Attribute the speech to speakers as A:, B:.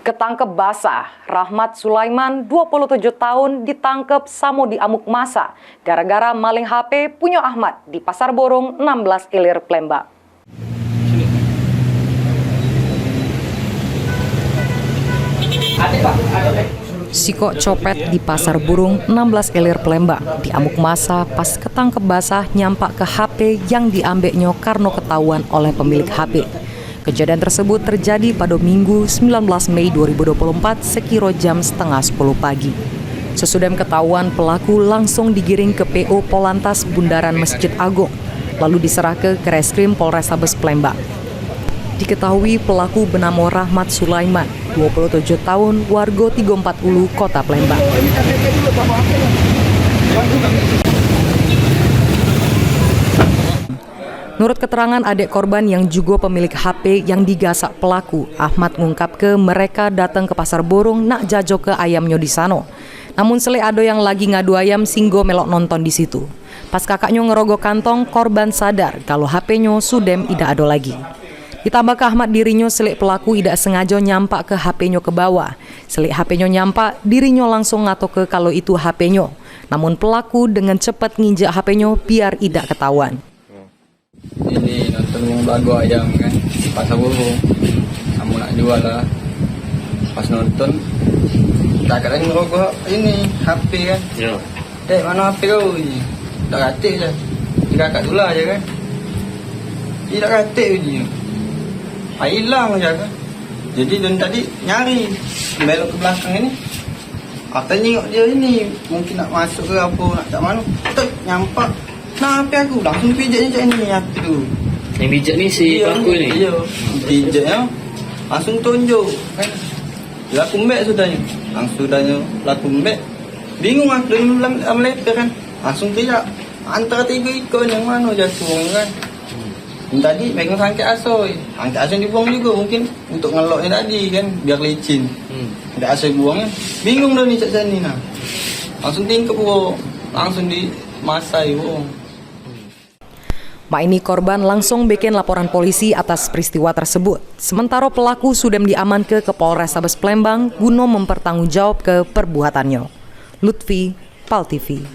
A: Ketangkep basah, Rahmat Sulaiman 27 tahun ditangkep Samo di amuk massa gara-gara maling HP punya Ahmad di Pasar Borong 16 Ilir Plembang. Sikok copet di Pasar Burung 16 Ilir Plembang di amuk massa pas ketangkep basah nyampak ke HP yang diambilnya karena ketahuan oleh pemilik HP. Kejadian tersebut terjadi pada Minggu 19 Mei 2024 sekira jam setengah 10 pagi. Sesudah ketahuan, pelaku langsung digiring ke PO Polantas Bundaran Masjid Agung, lalu diserah ke Reskrim Polrestabes Plembang. Diketahui pelaku bernama Rahmat Sulaiman, 27 tahun, warga 340 Kota Plembang. Menurut keterangan adik korban yang juga pemilik HP yang digasak pelaku, Ahmad ngungkap ke mereka datang ke Pasar Borong nak jajo ke ayamnya di sana. Namun sele ada yang lagi ngadu ayam singgo melok nonton di situ. Pas kakaknya ngerogoh kantong, korban sadar kalau HP-nya sudem tidak ada lagi. Ditambah ke Ahmad dirinya selik pelaku tidak sengaja nyampak ke HP-nya ke bawah. Selik HP-nya nyampak, dirinya langsung ngato ke kalau itu HP-nya. Namun pelaku dengan cepat nginjak HP-nya biar tidak ketahuan.
B: Ini nonton lagu ayam kan di Pasar Borong, kamu nak jual lah. Pas nonton tak kata ngerokok ini HP kan. Mana HP kau ni? Tak katik je. Kakak tu lah je kan. Tidak katik je. Hilang je kan. Jadi dan tadi nyari belok ke belakang ini. Aku tengok dia ini mungkin nak masuk ke apa nak tak mana. Tak nyampak. Nah, HP aku langsung pijak ni HP tu.
C: Yang pijak ni si pelaku ni?
B: Iya, pijaknya langsung tunjuk kan. Laku mbak sudahnya. Langsung sudahnya laku mbak. Bingung aku dalam leper kan. Langsung pijak. Antara tiga ikon yang mana jatuh kan. Tadi megang rangkai asoy. Rangkai asoy dibuang juga mungkin untuk ngeloknya tadi kan. Biar licin. Rangkai asoy buang kan. Bingung dah ni cak sini nah. Langsung tingkap wo. Langsung dimasai wo.
A: Mak ini korban langsung bikin laporan polisi atas peristiwa tersebut. Sementara pelaku sudah diamankan ke Polrestabes Plembang guna mempertanggungjawab ke perbuatannya. Lutfi, PAL TV.